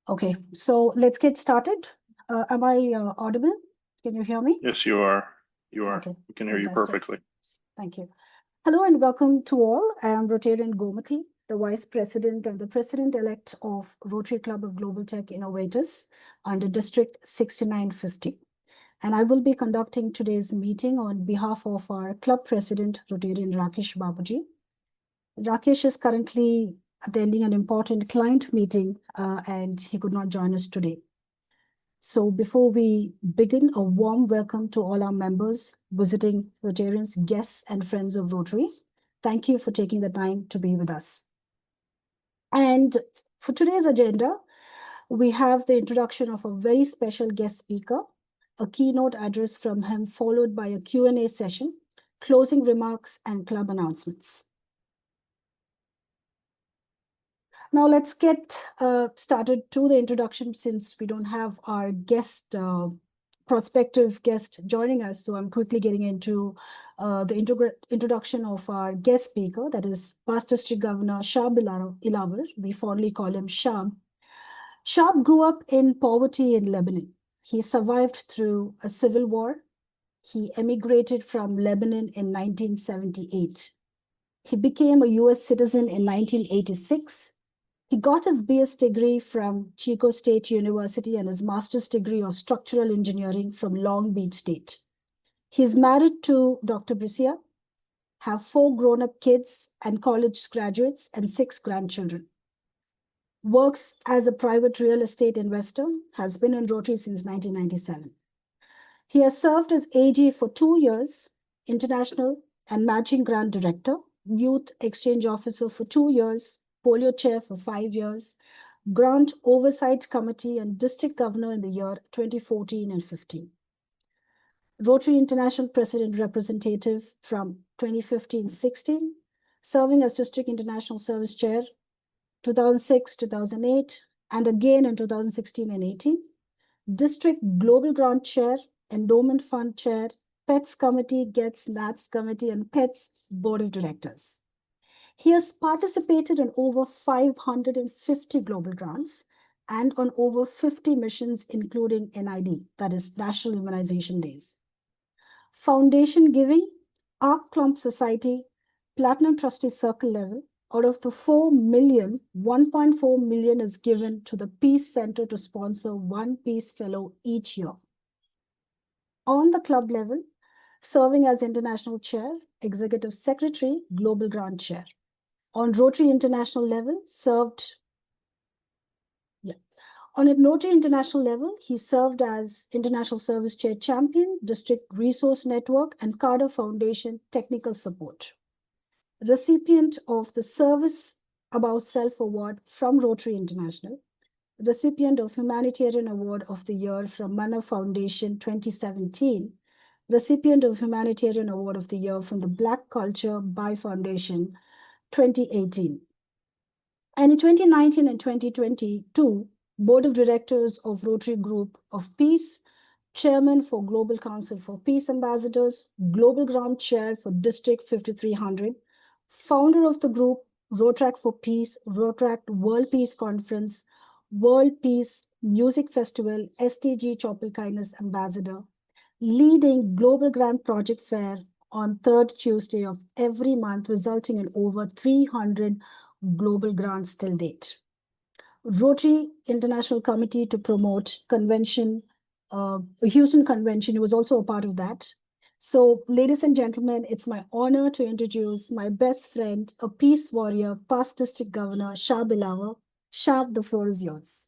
Okay, so let's get started. Am I audible? Can you hear me? Yes, you are. You are. Okay, We can hear you fantastic. perfectly. Thank you. Hello and welcome to all. I am Rotarian Gomati, the Vice President and the President-elect of Rotary Club of Global Tech Innovators under District 6950. And I will be conducting today's meeting on behalf of our Club President, Rotarian Rakesh Babuji. Rakesh is currently attending an important client meeting and he could not join us today. So before we begin, a warm welcome to all our members, visiting Rotarians, guests, and friends of Rotary. Thank you for taking the time to be with us. And for today's agenda, we have the introduction of a very special guest speaker, a keynote address from him, followed by a Q&A session, closing remarks, and club announcements. Now let's get started to the introduction since we don't have our guest, prospective guest joining us. So I'm quickly getting into the introduction of our guest speaker, that is Past District Governor Chehab Elawar. We fondly call him Chehab. Chehab grew up in poverty in Lebanon. He survived through a civil war. He emigrated from Lebanon in 1978. He became a US citizen in 1986. He got his BS degree from Chico State University and his master's degree of structural engineering from Long Beach State. He is married to Dr. Bricia, have 4 grown-up kids and college graduates and 6 grandchildren. Works as a private real estate investor, has been in Rotary since 1997. He has served as AG for 2 years, international and matching grant director, youth exchange officer for 2 years, polio chair for 5 years, grant oversight committee and district governor in the year 2014 and 15. Rotary International President Representative from 2015-16, serving as District International Service Chair 2006-2008, and again in 2016 and 18. District Global Grant Chair, Endowment Fund Chair, PETS Committee, GETS, NATS Committee, and PETS Board of Directors. He has participated in over 550 global grants and on over 50 missions, including NID, that is National Immunization Days. Foundation giving, Arc Clump Society, Platinum Trustee Circle level, out of the 4 million, 1.4 million is given to the Peace Center to sponsor 1 Peace Fellow each year. On the club level, serving as International Chair, Executive Secretary, Global Grant Chair. On Rotary International level, On a Rotary International level, he served as International Service Chair Champion, District Resource Network, and Carter Foundation Technical Support. Recipient of the Service Above Self Award from Rotary International. Recipient of Humanitarian Award of the Year from Manna Foundation 2017. Recipient of Humanitarian Award of the Year from the Black Culture by Foundation 2018. And in 2019 and 2022, Board of Directors of Rotary Group of Peace, Chairman for Global Council for Peace Ambassadors, Global Grant Chair for District 5300, founder of the group Rotaract for Peace, Rotaract World Peace Conference, World Peace Music Festival, STG Tropical Kindness Ambassador, leading Global Grant Project Fair on 3rd Tuesday of every month, resulting in over 300 global grants till date. Rotary International Committee to promote convention, Houston Convention, he was also a part of that. So, ladies and gentlemen, it's my honor to introduce my best friend, a peace warrior, past district governor, Chehab Elawar. Chehab, the floor is yours.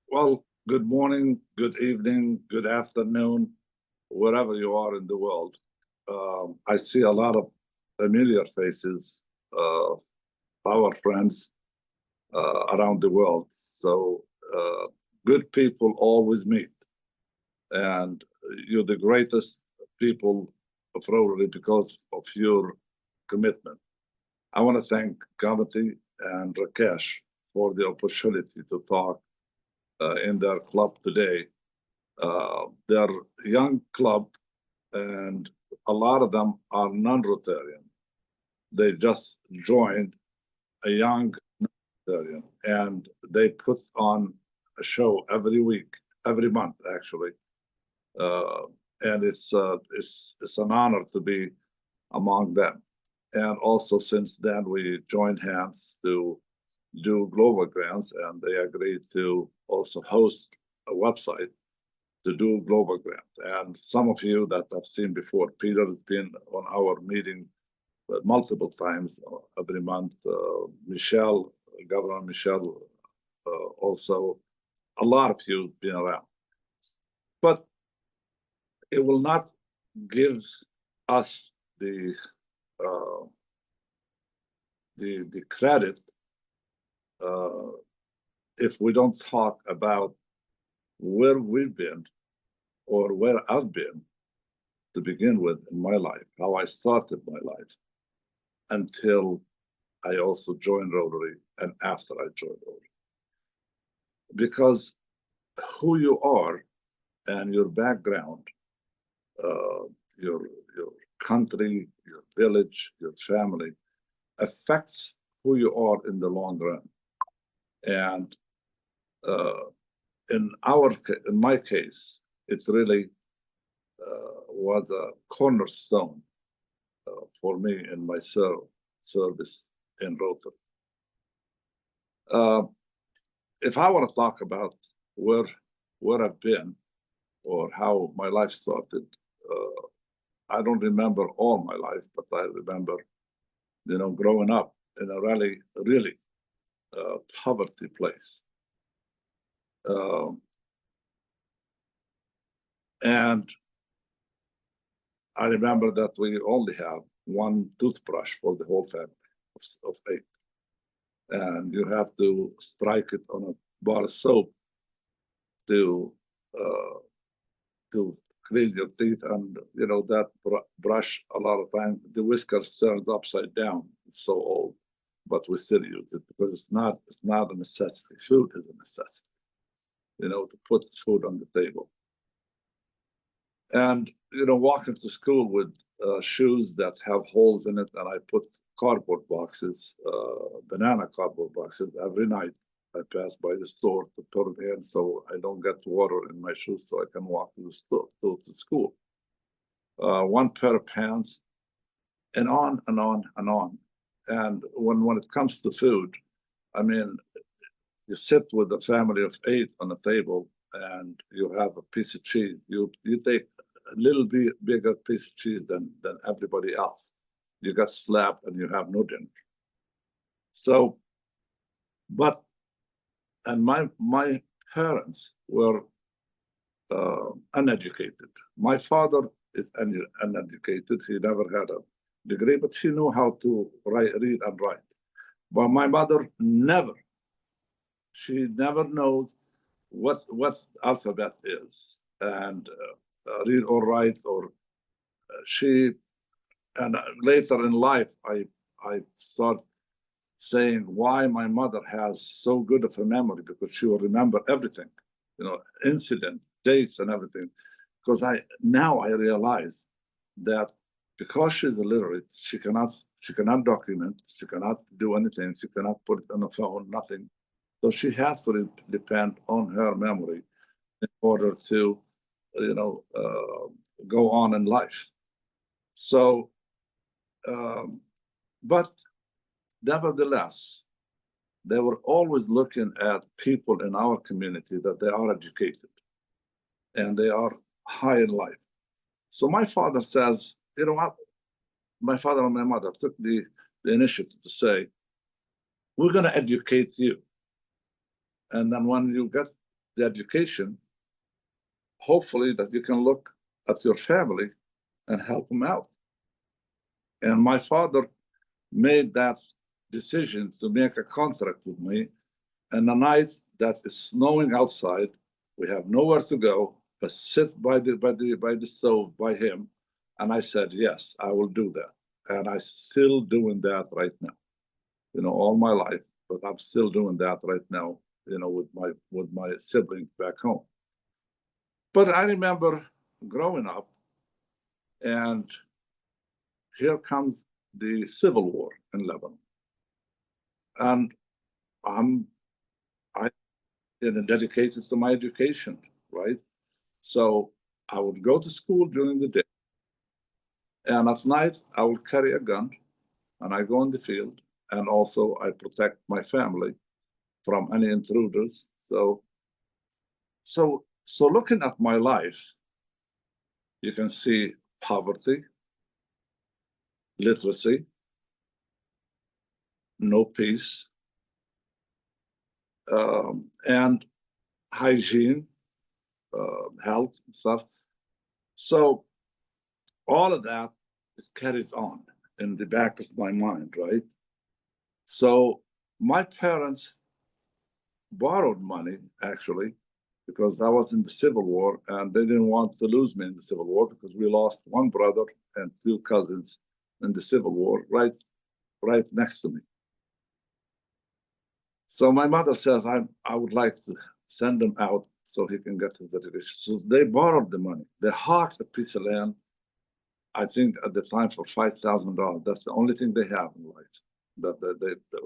Well, good morning, good evening, good afternoon, wherever you are in the world. I see a lot of familiar faces of our friends around the world. So good people always meet. And you're the greatest people of Rotary because of your commitment. I want to thank Gomati and Rakesh for the opportunity to talk in their club today. They're a young club, and a lot of them are non-Rotarian. They just joined a young vegetarian, and they put on a show every week, every month actually, and it's an honor to be among them. And also since then we joined hands to do global grants, and they agreed to also host a website to do global grant. And some of you that I've seen before, Peter has been on our meeting multiple times every month. Michelle, Governor Michelle, also a lot of you have been around. But it will not give us the credit if we don't talk about where we've been or where I've been to begin with in my life, how I started my life until I also joined Rotary and after I joined Rotary. Because who you are and your background, your country, your village, your family affects who you are in the long run. And in my case, it really was a cornerstone for me in my service in Rotary. If I want to talk about where I've been or how my life started, I don't remember all my life, but I remember, growing up in a really poverty place. And I remember that we only have one toothbrush for the whole family of 8. And you have to strike it on a bar of soap to clean your teeth. And, that brush, a lot of times, the whiskers turns upside down. It's so old, but we still use it because it's not a necessity. Food is a necessity, to put food on the table. And, walking to school with shoes that have holes in it, and I put cardboard boxes, banana cardboard boxes every night. I pass by the store to put it in so I don't get water in my shoes so I can walk to the store, to school. One pair of pants, and on and on and on. And when it comes to food, I mean, you sit with a family of 8 on a table and you have a piece of cheese. You take a little bit bigger piece of cheese than everybody else. You get slapped and you have no dinner. So, and my parents were uneducated. My father is uneducated. He never had a degree, but he knew how to read and write. But my mother never. She never knows what alphabet is and read or write, or and later in life I start saying why my mother has so good of a memory, because she will remember everything, incident, dates and everything. Because now I realize that because she's illiterate, she cannot document, she cannot do anything, she cannot put it on the phone, nothing. So she has to depend on her memory in order to, go on in life. So, but nevertheless, they were always looking at people in our community that they are educated and they are high in life. So my father says, what? My father and my mother took the initiative to say, we're going to educate you. And then when you get the education, hopefully that you can look at your family and help them out. And my father made that decision to make a contract with me. And the night that it's snowing outside, we have nowhere to go but sit by the stove by him. And I said, yes, I will do that. And I'm still doing that right now, all my life, but I'm still doing that right now, with my siblings back home. But I remember growing up, and here comes the civil war in Lebanon. and I dedicated to my education, right? So I would go to school during the day, and at night I would carry a gun, and I go in the field, and also I protect my family from any intruders. So looking at my life, you can see poverty, literacy, no peace, and hygiene, health and stuff. So all of that is carries on in the back of my mind, right? So my parents borrowed money actually because I was in the Civil War, and they didn't want to lose me in the Civil War because we lost one brother and two cousins in the Civil War right next to me. So my mother says, I would like to send him out so he can get his education. So they borrowed the money. They hawked a piece of land, I think at the time for $5,000. That's the only thing they have in life that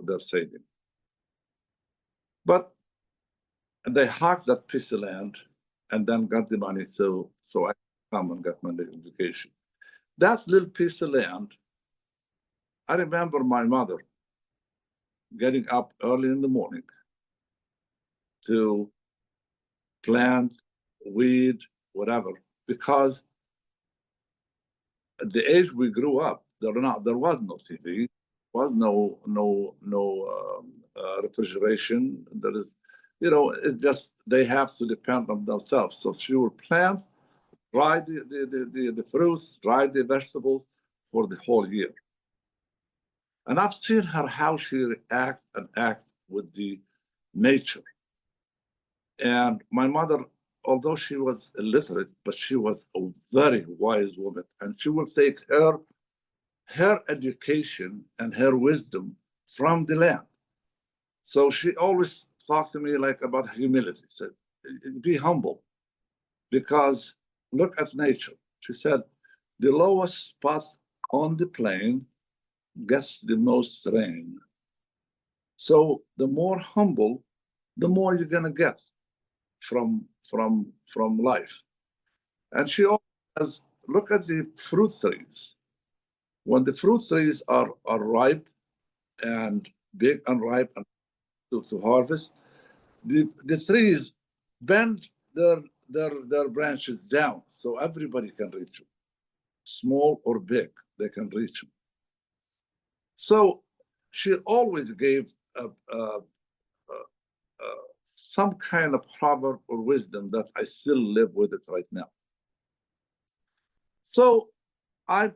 they're saving. But they hawked that piece of land and then got the money so I come and get my education. That little piece of land, I remember my mother getting up early in the morning to plant, weed, whatever, because at the age we grew up, there was no TV, was no refrigeration. There is, it just they have to depend on themselves. So she will plant, dry the fruits, dry the vegetables for the whole year. And I've seen her how she react and act with the nature. And my mother, although she was illiterate, but she was a very wise woman, and she will take her education and her wisdom from the land. So she always talked to me like about humility. Said, "Be humble, because look at nature." She said, "The lowest spot on the plain gets the most rain. So the more humble, the more you're gonna get from life." And she always says, look at the fruit trees. When the fruit trees are ripe and big and ripe and to harvest, the trees bend their branches down so everybody can reach them, small or big, they can reach them. So she always gave some kind of proverb or wisdom that I still live with it right now. So I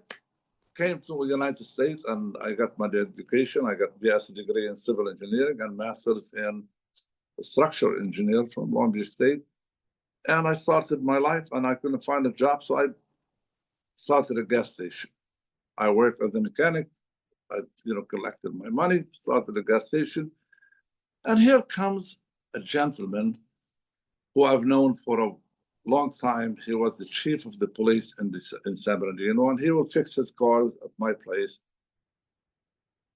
came to the United States and I got my education. I got BS degree in civil engineering and master's in structural engineer from Long Beach State. And I started my life and I couldn't find a job. So I started a gas station. I worked as a mechanic. I collected my money, started a gas station. And here comes a gentleman who I've known for a long time. He was the chief of the police in San Bernardino, and he will fix his cars at my place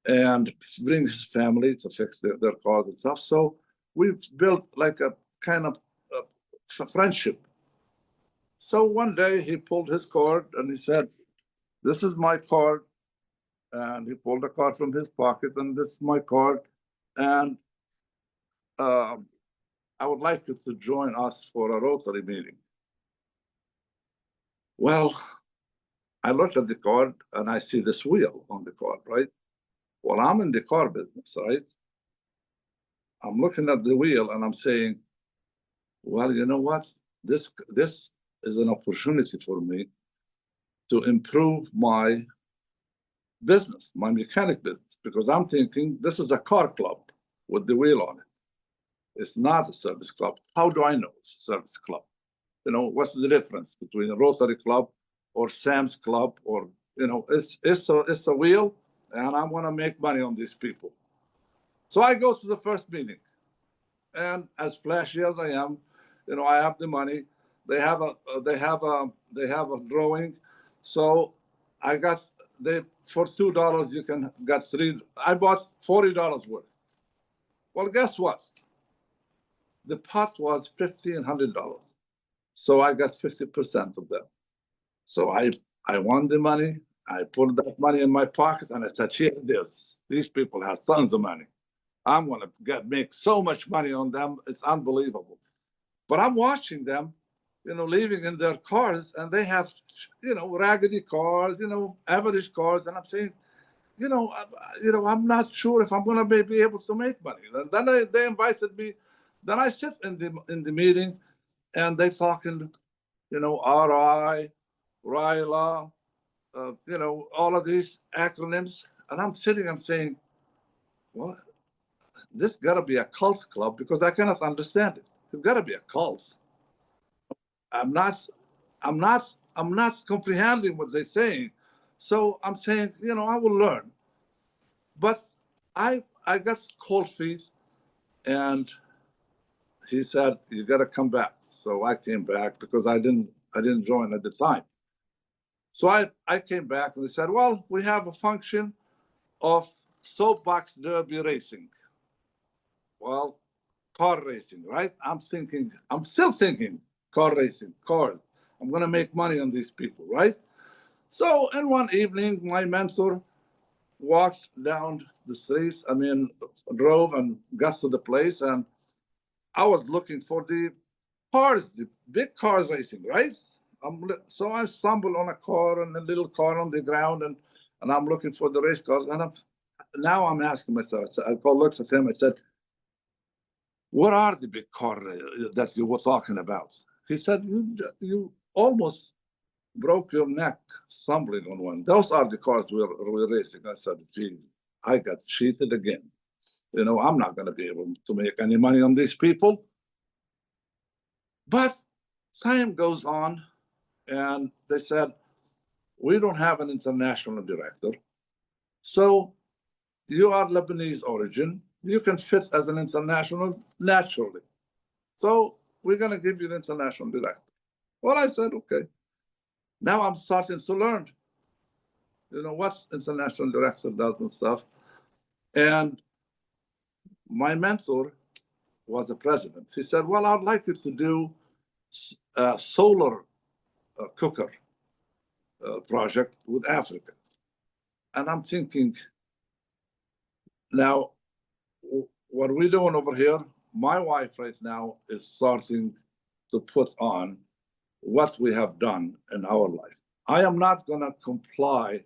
and bring his family to fix their cars and stuff. So we've built like a kind of friendship. So one day he pulled his card and he said, "This is my card." And he pulled a card from his pocket, and this is my card. And I would like you to join us for a Rotary meeting. Well, I looked at the card and I see this wheel on the card, right? Well, I'm in the car business, right? I'm looking at the wheel and I'm saying, well, you know what? This is an opportunity for me to improve my business, my mechanic business, because I'm thinking this is a car club with the wheel on it. It's not a service club. How do I know it's a service club? What's the difference between a Rotary Club or Sam's Club? Or, it's a wheel, and I want to make money on these people. So I go to the first meeting, and as flashy as I am, I have the money. They have a drawing. So I got for $2 you can get three. I bought $40 worth. Well, guess what? The pot was $1,500. So I got 50% of that. So I won the money. I put that money in my pocket and I said, here it is. These people have tons of money. I'm going to make so much money on them. It's unbelievable. But I'm watching them, leaving in their cars, and they have, raggedy cars, average cars. And I'm saying, I'm not sure if I'm going to be able to make money. And then they invited me. Then I sit in the meeting, and they talking, RI, RILA, all of these acronyms. And I'm sitting, I'm saying, well, this got to be a cult club because I cannot understand it. It's got to be a cult. I'm not comprehending what they're saying. So I'm saying, I will learn. But I got cold feet, and he said, you got to come back. So I came back because I didn't join at the time. So I came back and they said, well, we have a function of soapbox derby racing. Well, car racing, right? I'm still thinking car racing, cars. I'm going to make money on these people, right? So in one evening, my mentor walked down the streets, drove and got to the place, and I was looking for the cars, the big cars racing, right? So I stumbled on a car and a little car on the ground, and I'm looking for the race cars. And now I'm asking myself, I looked at him, I said, what are the big cars that you were talking about? He said, you almost broke your neck stumbling on one. Those are the cars we're racing. I said, geez, I got cheated again. I'm not going to be able to make any money on these people. But time goes on, and they said, we don't have an international director. So you are Lebanese origin. You can fit as an international naturally. So we're going to give you the international director. Well, I said, okay. Now I'm starting to learn, what international director does and stuff. And my mentor was the president. He said, well, I'd like you to do a solar cooker project with Africa. And I'm thinking, now, what we're doing over here, my wife right now is starting to put on what we have done in our life. I am not going to comply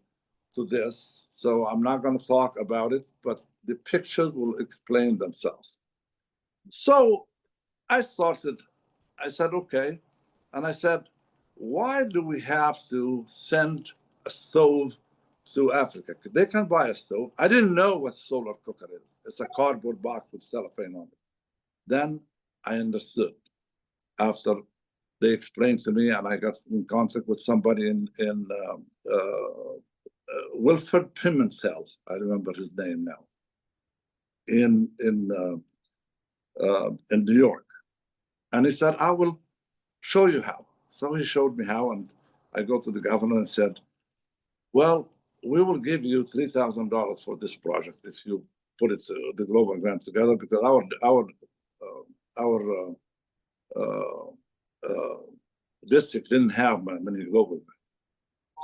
to this, so I'm not going to talk about it, but the pictures will explain themselves. So I said, okay. And I said, why do we have to send a stove to Africa? They can buy a stove. I didn't know what solar cooker is. It's a cardboard box with cellophane on it. Then I understood after they explained to me, and I got in contact with somebody in Wilfred Pimentel. I remember his name now. In New York, and he said, I will show you how. So he showed me how, and I go to the governor and said, well, we will give you $3,000 for this project if you put it the global grant together, because our district didn't have many global grants.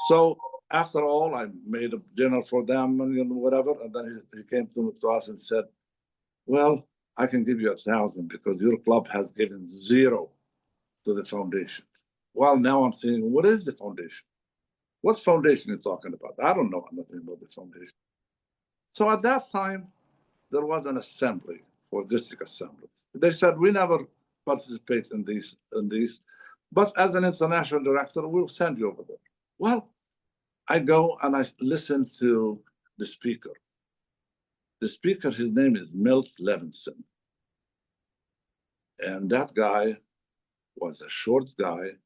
So after all, I made a dinner for them and whatever, and then he came to us and said, well, I can give you 1,000 because your club has given 0 to the foundation. Well, now I'm saying, what is the foundation? What foundation are you talking about? I don't know nothing about the foundation. So at that time, there was an assembly for district assemblies. They said, we never participate in these, but as an international director, we'll send you over there. Well, I go and I listen to the speaker. The speaker, his name is Milt Levinson. And that guy was a short guy,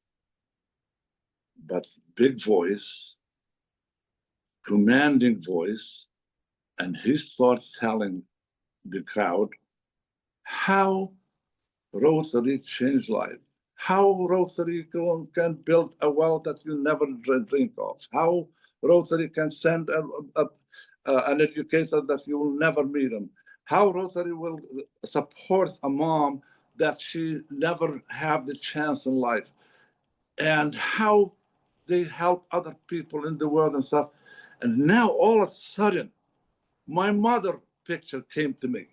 but big voice, commanding voice. And he starts telling the crowd how Rotary changed life, how Rotary can build a well that you never dreamed of, how Rotary can send an educator that you will never meet him, how Rotary will support a mom that she never had the chance in life, and how they help other people in the world and stuff. And now all of a sudden, my mother picture came to me.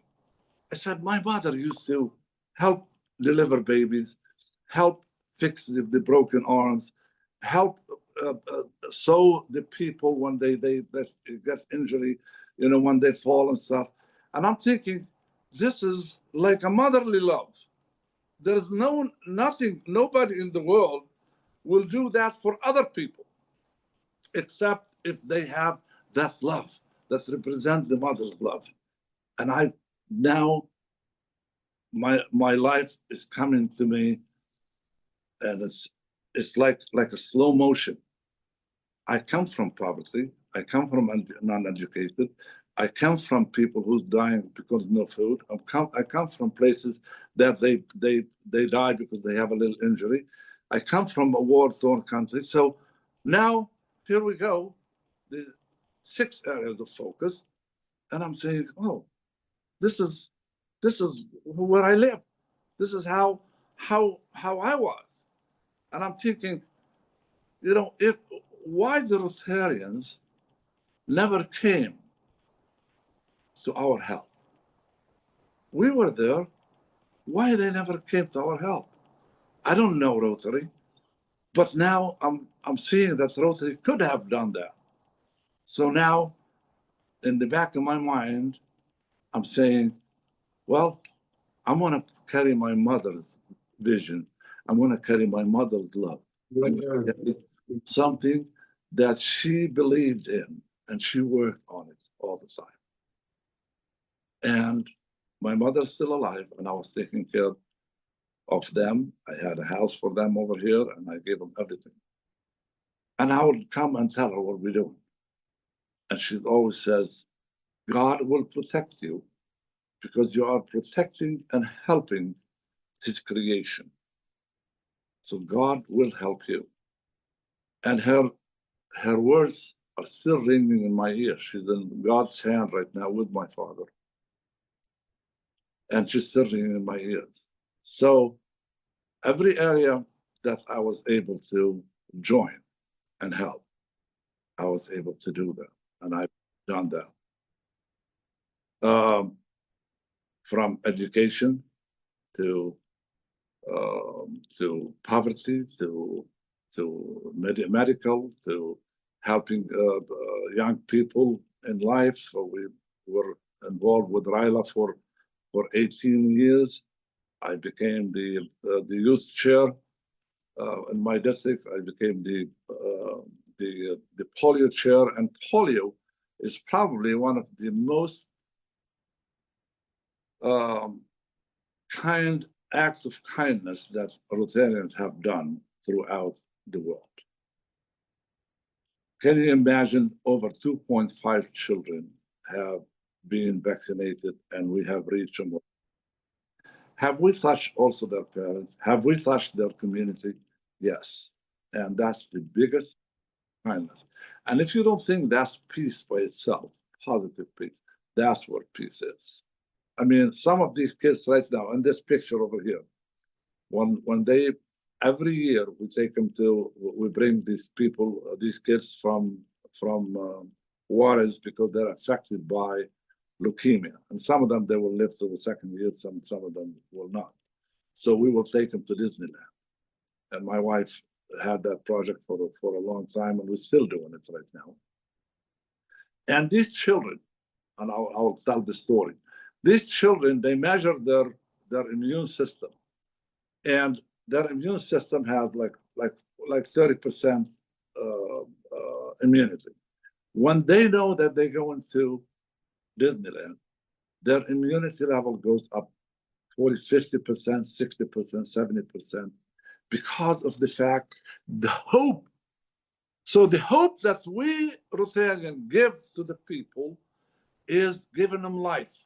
I said, my mother used to help deliver babies, help fix the broken arms, help sew the people when they get injury, when they fall and stuff. And I'm thinking, this is like a motherly love. There's nobody in the world will do that for other people, except if they have that love that represents the mother's love. And now my life is coming to me, and it's like a slow motion. I come from poverty. I come from non-educated. I come from people who's dying because no food. I come from places that they die because they have a little injury. I come from a war-torn country. So now here we go, the 6 areas of focus, and I'm saying, oh, this is where I live. This is how I was, and I'm thinking, why the Rotarians never came to our help? We were there. Why they never came to our help? I don't know Rotary, but now I'm seeing that Rotary could have done that. So now, in the back of my mind, I'm saying, well, I'm gonna carry my mother's vision. I'm gonna carry my mother's love. Something that she believed in, and she worked on it all the time. And my mother's still alive, and I was taking care of them. I had a house for them over here, and I gave them everything. And I would come and tell her what we're doing. And she always says, God will protect you because you are protecting and helping his creation. So God will help you. And her words are still ringing in my ear. She's in God's hand right now with my father. And she's still ringing in my ears. So every area that I was able to join and help, I was able to do that. And I've done that. From education to poverty, to medical, to helping young people in life. So we were involved with RILA for 18 years. I became the youth chair in my district. I became the polio chair, and polio is probably one of the most kind acts of kindness that Rotarians have done throughout the world. Can you imagine over 2.5 children have been vaccinated, and we have reached them? Have we touched also their parents? Have we touched their community? Yes. And that's the biggest kindness. And if you don't think that's peace by itself, positive peace, that's what peace is. I mean, some of these kids right now in this picture over here, when they, every year we bring these people, these kids from Juarez because they're affected by leukemia. And some of them, they will live to the second year, some of them will not. So we will take them to Disneyland. And my wife had that project for a long time, and we're still doing it right now. And these children, and I'll tell the story. These children, they measure their immune system, and their immune system has like 30% immunity. When they know that they go into Disneyland, their immunity level goes up 40, 50%, 60%, 70%, because of the fact, the hope. So the hope that we Rotarians give to the people is giving them life.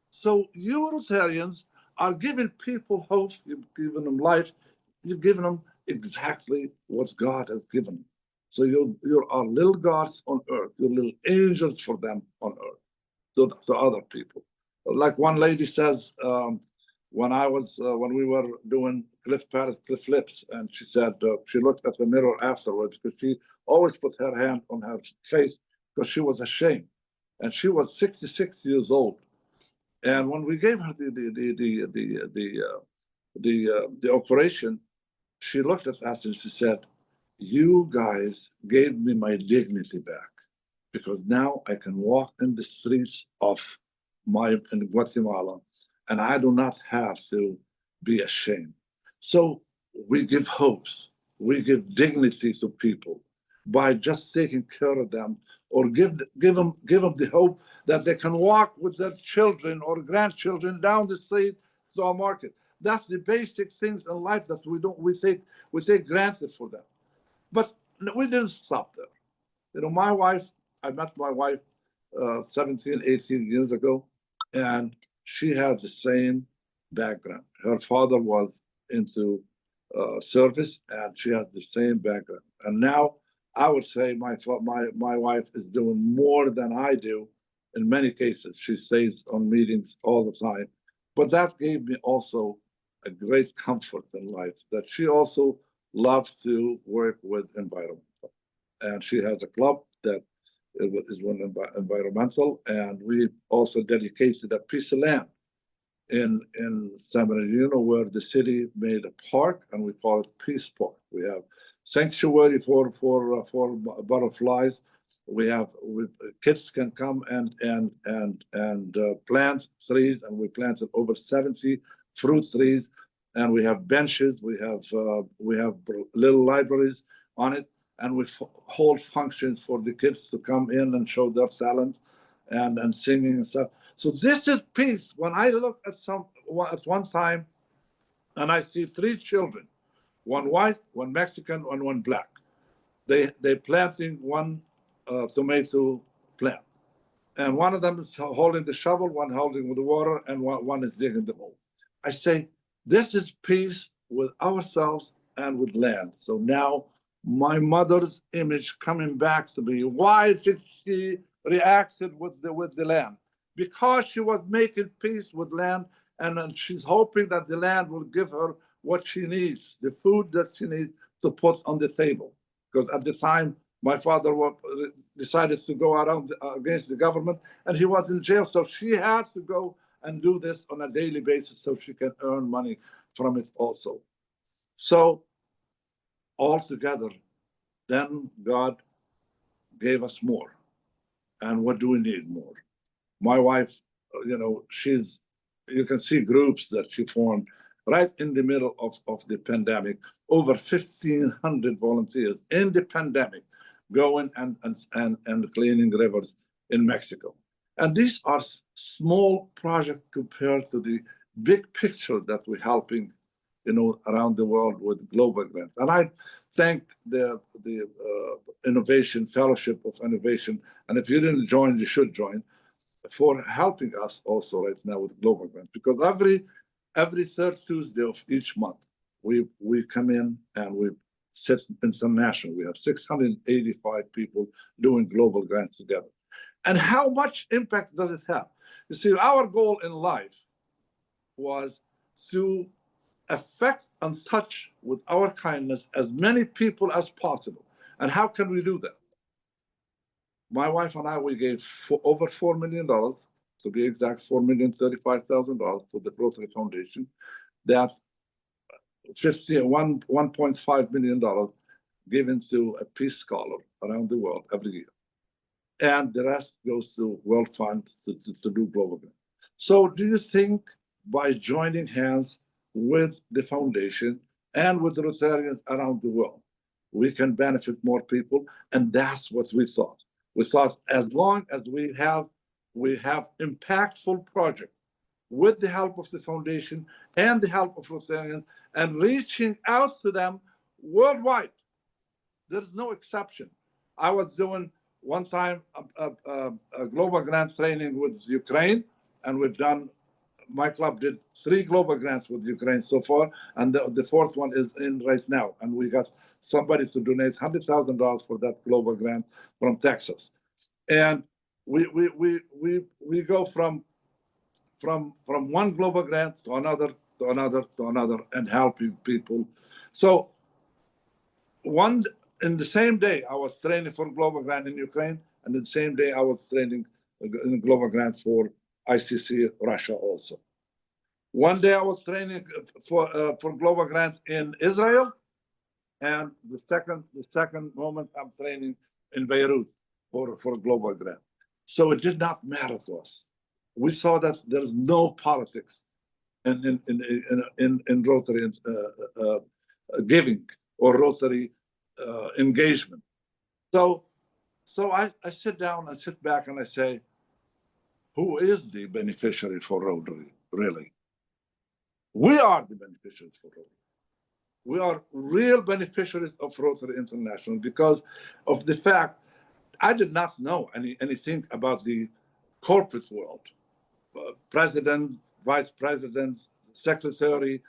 So you Rotarians are giving people hope, you're giving them life, you're giving them exactly what God has given them. So you're our little gods on earth, you're little angels for them on earth, to other people. like one lady says, when we were doing cliff flips, and she said she looked at the mirror afterwards because she always put her hand on her face because she was ashamed, and she was 66 years old. And when we gave her the operation, she looked at us and she said, "You guys gave me my dignity back, because now I can walk in the streets of in Guatemala, and I do not have to be ashamed." So we give hopes, we give dignity to people by just taking care of them, or give them the hope that they can walk with their children or grandchildren down the street to our market. That's the basic things in life that we take granted for them. But we didn't stop there. You know, I met my wife 17, 18 years ago, and she had the same background. Her father was into service, and she has the same background. And now I would say my wife is doing more than I do in many cases. She stays on meetings all the time. But that gave me also a great comfort in life, that she also loves to work with environmental. And she has a club that is one environmental, and we also dedicated a piece of land in San Bernardino where the city made a park, and we call it Peace Park. We have sanctuary for butterflies. Kids can come and plant trees, and we planted over 70 fruit trees, and we have benches. We have little libraries on it, and we hold functions for the kids to come in and show their talent and singing and stuff. So this is peace. When I look at one time, and I see three children, one white, one Mexican, and one black. They planting one tomato plant, and one of them is holding the shovel, one holding with the water, and one is digging the hole. I say, this is peace with ourselves and with land. So now my mother's image coming back to me. Why did she reacted with the land? Because she was making peace with land, and she's hoping that the land will give her what she needs, the food that she needs to put on the table. Because at the time, my father decided to go around against the government, and he was in jail. So she had to go and do this on a daily basis so she can earn money from it also. So altogether, then God gave us more. And what do we need more? My wife, you know, you can see groups that she formed right in the middle of the pandemic, over 1,500 volunteers in the pandemic going and cleaning rivers in Mexico. And these are small projects compared to the big picture that we're helping, you know, around the world with global grants. And I thank the Innovation Fellowship of Innovation. And if you didn't join, you should join, for helping us also right now with global grants. Because every third Tuesday of each month, we come in and we sit international. We have 685 people doing global grants together. And how much impact does it have? You see, our goal in life was to affect and touch with our kindness as many people as possible. And how can we do that? My wife and I, we gave over $4 million, to be exact, $4,035,000 to the Rotary Foundation. That $1.5 million given to a Peace Scholar around the world every year. And the rest goes to World Fund to do global grants. So do you think by joining hands with the foundation and with the Rotarians around the world, we can benefit more people? And that's what we thought. We thought as long as we have impactful projects with the help of the foundation and the help of Rotarians and reaching out to them worldwide, there's no exception. I was doing one time a global grant training with Ukraine, and my club did 3 global grants with Ukraine so far, and the fourth one is in right now. And we got somebody to donate $100,000 for that global grant from Texas. And we go from from one global grant to another, to another, to another, and helping people. So in the same day, I was training for global grant in Ukraine, and in the same day I was training in global grant for ICC Russia also. One day I was training for global grant in Israel, and the second moment I'm training in Beirut for global grant. So it did not matter to us. We saw that there's no politics in Rotary giving or Rotary engagement. So I sit down, I sit back, and I say, who is the beneficiary for Rotary, really? We are the beneficiaries for Rotary. We are real beneficiaries of Rotary International because of the fact I did not know anything about the corporate world. President, vice president, secretary,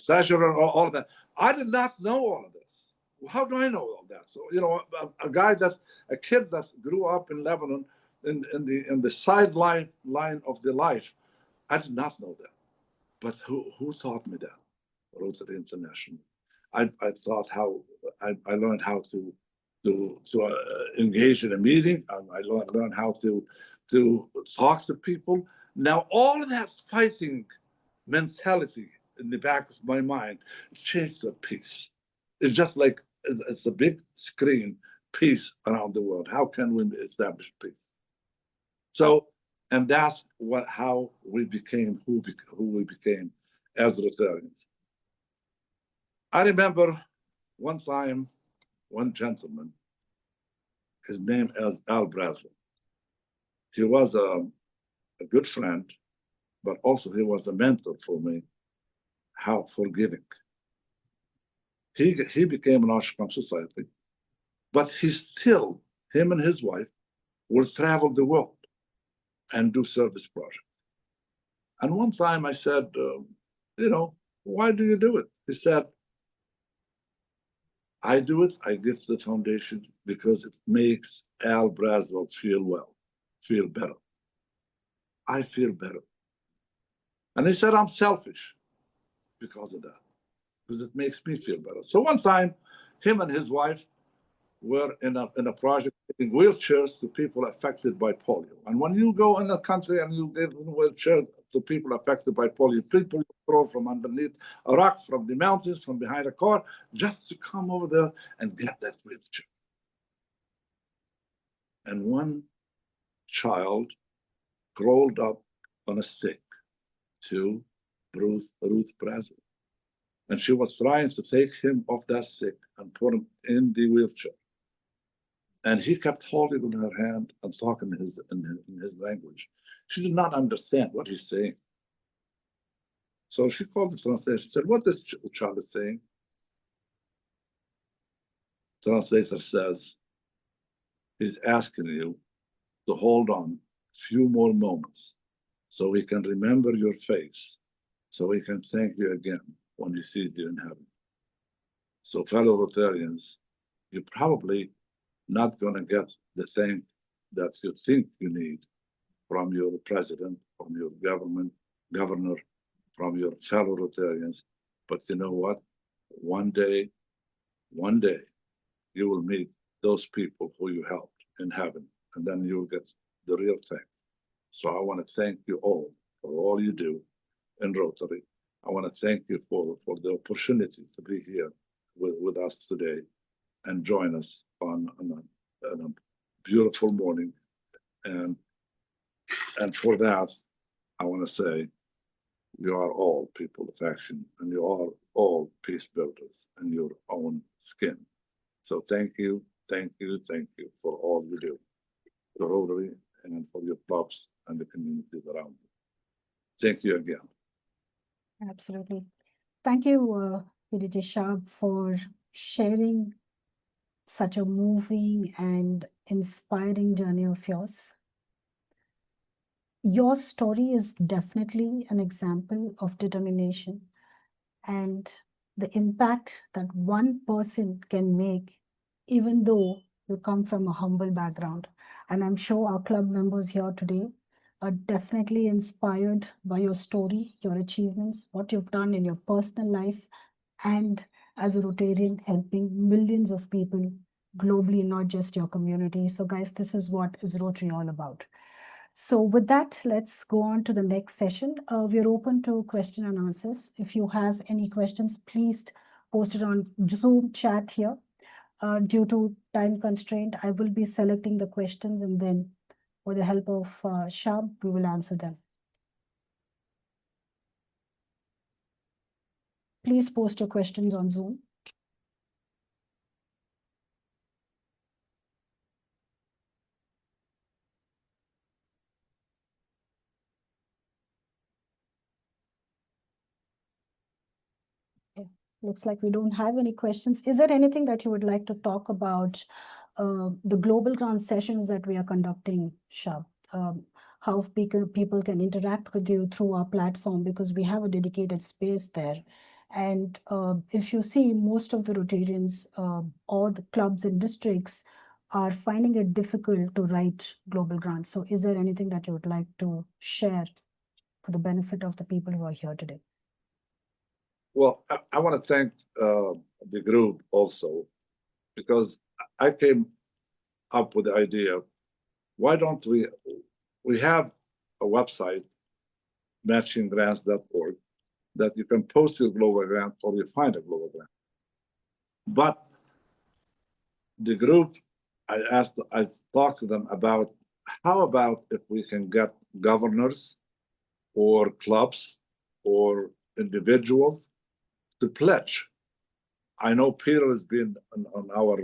treasurer, all of that. I did not know all of this. How do I know all that? So, a kid that grew up in Lebanon in the sideline of the life, I did not know that. But who taught me that? Rotary International. I I learned how to engage in a meeting. I learned how to talk to people. Now all of that fighting mentality in the back of my mind changed to peace. It's just like it's a big screen, peace around the world. How can we establish peace? So, and that's how we became who we became as Rotarians. I remember one time, one gentleman, his name is Al Braswell. He was a good friend, but also he was a mentor for me, how forgiving. He became an Ashram Society, but him and his wife will travel the world and do service projects. And one time I said, why do you do it? He said, I do it, I give to the foundation because it makes Al Braswell feel better. I feel better. And he said, I'm selfish because of that, because it makes me feel better. So one time, him and his wife were in a project giving wheelchairs to people affected by polio. And when you go in a country and you give a wheelchair to people affected by polio, people throw from underneath a rock, from the mountains, from behind a car, just to come over there and get that wheelchair. And one child crawled up on a stick to Ruth Braswell. And she was trying to take him off that stick and put him in the wheelchair. And he kept holding on her hand and talking in his language. She did not understand what he's saying. So she called the translator. She said, what this child is saying? The translator says, he's asking you to hold on a few more moments so he can remember your face, so he can thank you again when he sees you in heaven. So fellow Rotarians, you're probably not going to get the thing that you think you need from your president, from your governor, from your fellow Rotarians. But you know what? One day, you will meet those people who you helped in heaven, and then you'll get the real thing. So I want to thank you all for all you do in Rotary. I want to thank you for the opportunity to be here with us today and join us on a beautiful morning. And for that, I want to say, you are all people of action, and you are all peace builders in your own skin. So thank you for all you do, for Rotary and for your clubs and the communities around you. Thank you again. Absolutely. Thank you, Speaker Chehab, for sharing such a moving and inspiring journey of yours. Your story is definitely an example of determination and the impact that one person can make, even though you come from a humble background. And I'm sure our club members here today Definitely inspired by your story, your achievements, what you've done in your personal life, and as a Rotarian, helping millions of people globally, not just your community. So, guys, this is what is Rotary all about. So with that, let's go on to the next session. We're open to question and answers. If you have any questions, please post it on Zoom chat here. Due to time constraint, I will be selecting the questions, and then with the help of Shab, we will answer them. Please post your questions on Zoom. Looks like we don't have any questions. Is there anything that you would like to talk about the global grant sessions that we are conducting, Shab? How people can interact with you through our platform, because we have a dedicated space there. And if you see, most of the Rotarians or the clubs and districts are finding it difficult to write global grants. So is there anything that you would like to share for the benefit of the people who are here today? Well, I want to thank the group also, because I came up with the idea, why don't we have a website, matchinggrants.org, that you can post your global grant or you find a global grant. But the group, I talked to them about, how about if we can get governors or clubs or individuals to pledge. I know Peter has been on our,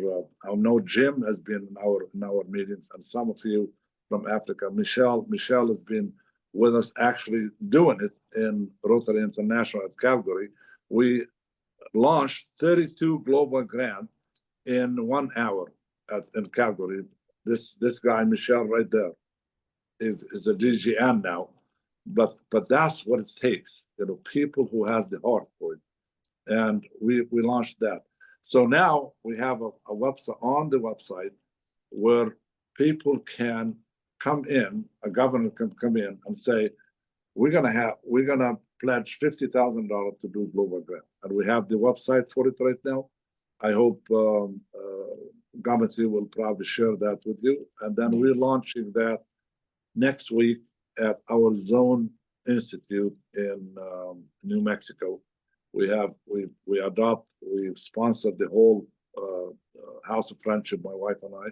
I know Jim has been in our meetings, and some of you from Africa. Michelle has been with us actually doing it in Rotary International at Calgary. We launched 32 global grants in 1 hour in Calgary. This guy, Michelle, right there, is the DGN now. But that's what it takes, people who has the heart for it. And we launched that. So now we have a website, on the website, where people can come in, a governor can come in and say, we're gonna pledge $50,000 to do global grant. And we have the website for it right now. I hope Gamati will probably share that with you. And then we're launching that next week at our Zone Institute in New Mexico. We sponsored the whole House of Friendship, my wife and I,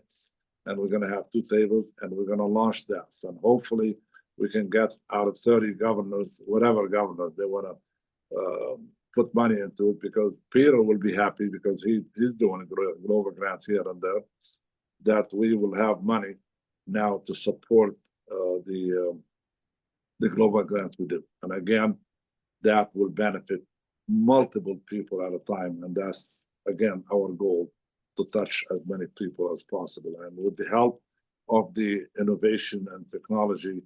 and we're going to have 2 tables, and we're going to launch that. And hopefully we can get out of 30 governors, whatever governors they want to put money into it, because Peter will be happy, because he's doing global grants here and there, that we will have money now to support the global grants we do. And again, that will benefit multiple people at a time. And that's, again, our goal, to touch as many people as possible. And with the help of the Innovation and Technology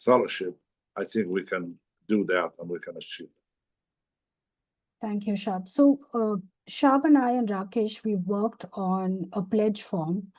Fellowship, I think we can do that and we can achieve it. Thank you, Shab. So Shab and I and Rakesh, we worked on a pledge form.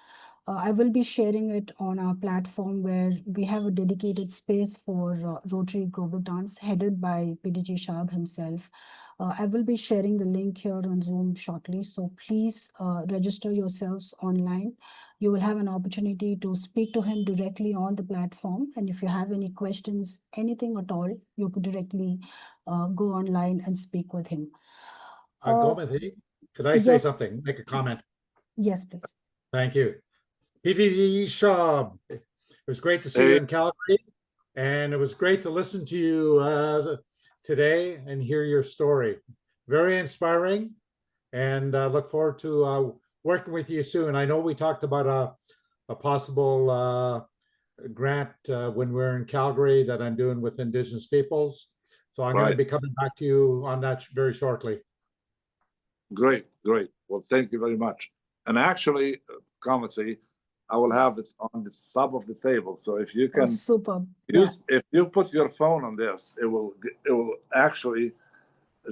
I will be sharing it on our platform, where we have a dedicated space for Rotary Global Dance, headed by PDG Shab himself. I will be sharing the link here on Zoom shortly. So please register yourselves online. You will have an opportunity to speak to him directly on the platform. And if you have any questions, anything at all, you could directly go online and speak with him. Gomati, could I say something, make a comment? Yes, please. Thank you. PDG Shab, it was great to see you in Calgary, and it was great to listen to you today and hear your story. Very inspiring, and look forward to working with you soon. I know we talked about a possible grant when we're in Calgary that I'm doing with Indigenous peoples. So I'm going to be coming back to you on that very shortly. Great. Well, thank you very much. And actually, Gamati, I will have it on the top of the table. So if you can if you put your phone on this, it will actually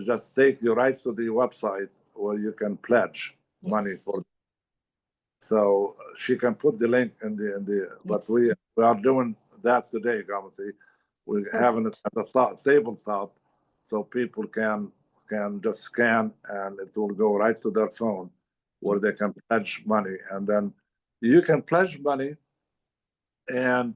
just take you right to the website where you can pledge money for. So she can put the link in the but we are doing that today, Gamati. We're having it at the tabletop, so people can just scan and it will go right to their phone where they can pledge money. And then you can pledge money and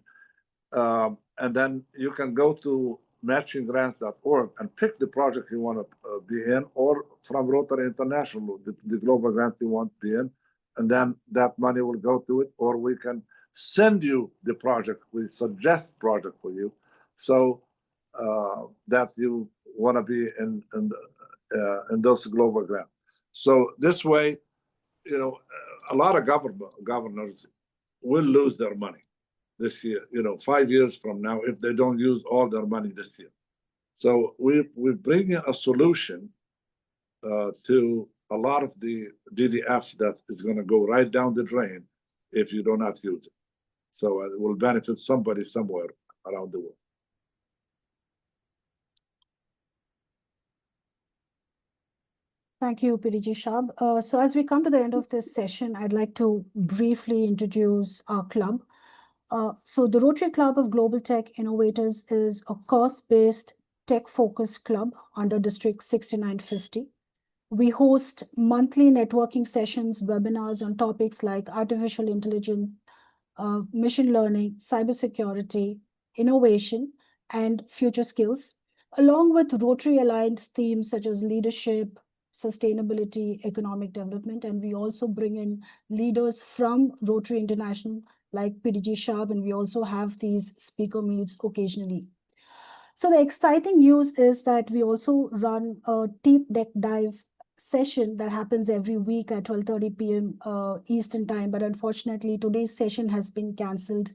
then you can go to matchinggrants.org and pick the project you want to be in, or from Rotary International, the global grant you want to be in, and then that money will go to it, or we can send you the project. We suggest project for you, so that you want to be in those global grants. So this way, a lot of governors will lose their money this year, 5 years from now, if they don't use all their money this year. So we bring in a solution to a lot of the DDFs that is going to go right down the drain if you do not use it. So it will benefit somebody somewhere around the world. Thank you, PDG Chehab. So as we come to the end of this session, I'd like to briefly introduce our club. So the Rotary Club of Global Tech Innovators is a course-based tech-focused club under District 6950. We host monthly networking sessions, webinars on topics like artificial intelligence, machine learning, cybersecurity, innovation, and future skills, along with Rotary-aligned themes such as leadership, sustainability, economic development. And we also bring in leaders from Rotary International like PDG Chehab, and we also have these speaker meets occasionally. So the exciting news is that we also run a deep deck dive session that happens every week at 12:30 p.m. Eastern time. But unfortunately, today's session has been cancelled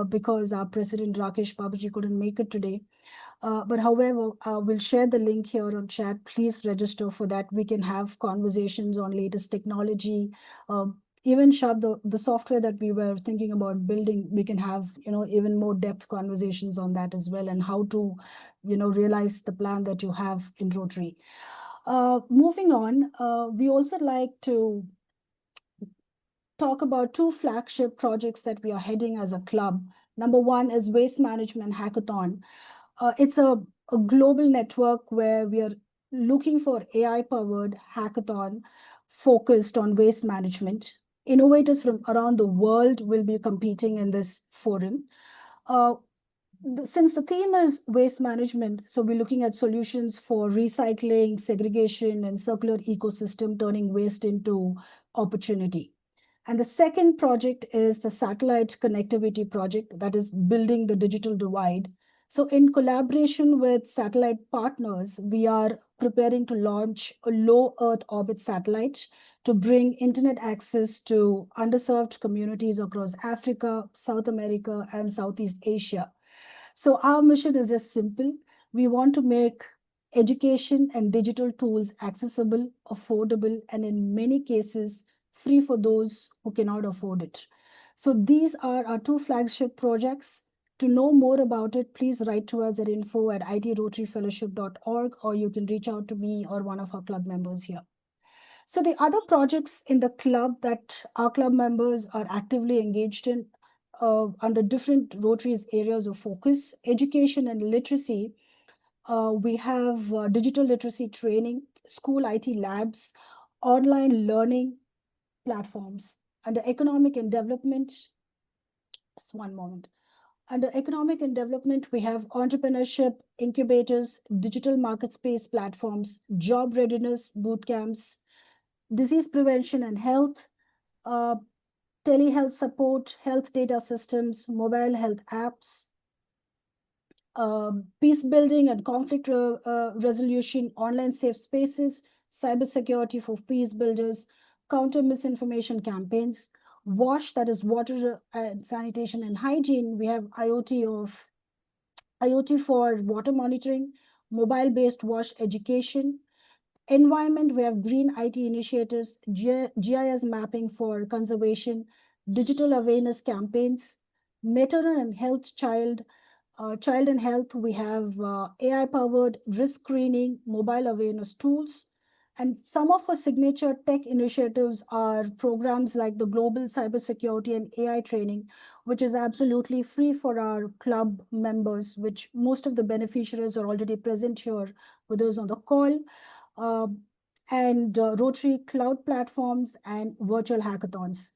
because our president, Rakesh Babaji, couldn't make it today. But however, we'll share the link here on chat. Please register for that. We can have conversations on latest technology. Even Chehab, the software that we were thinking about building, we can have, even more depth conversations on that as well, and how to, realize the plan that you have in Rotary. Moving on, we also like to talk about two flagship projects that we are heading as a club. Number one is Waste Management Hackathon. It's a global network where we are looking for AI-powered hackathon focused on waste management. Innovators from around the world will be competing in this forum. Since the theme is waste management, so we're looking at solutions for recycling, segregation, and circular ecosystem, turning waste into opportunity. And the second project is the satellite connectivity project, that is building the digital divide. So in collaboration with satellite partners, we are preparing to launch a low Earth orbit satellite to bring internet access to underserved communities across Africa, South America, and Southeast Asia. So our mission is just simple. We want to make education and digital tools accessible, affordable, and in many cases, free for those who cannot afford it. So these are our two flagship projects. To know more about it, please write to us at info@itrotaryfellowship.org, or you can reach out to me or one of our club members here. So the other projects in the club that our club members are actively engaged in under different Rotary's areas of focus, education and literacy. We have digital literacy training, school IT labs, online learning platforms. Under economic and development, just one moment. Under economic and development, we have entrepreneurship, incubators, digital market space platforms, job readiness, boot camps, disease prevention and health, telehealth support, health data systems, mobile health apps, peace building and conflict resolution, online safe spaces, cybersecurity for peace builders, counter misinformation campaigns, WASH, that is water and sanitation and hygiene. We have IoT for water monitoring, mobile-based WASH education. Environment, we have green IT initiatives, GIS mapping for conservation, digital awareness campaigns, maternal and health child and health, we have AI-powered risk screening, mobile awareness tools, And some of our signature tech initiatives are programs like the Global Cybersecurity and AI Training, which is absolutely free for our club members, which most of the beneficiaries are already present here with us on the call, and Rotary cloud platforms and virtual hackathons.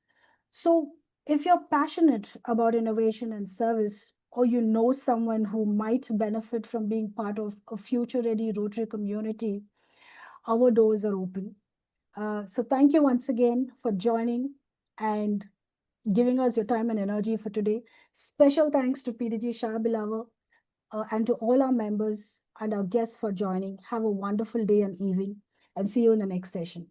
So if you're passionate about innovation and service, or you know someone who might benefit from being part of a future-ready Rotary community, our doors are open. So thank you once again for joining and giving us your time and energy for today. Special thanks to PDG Chehab Elawar and to all our members and our guests for joining. Have a wonderful day and evening, and see you in the next session.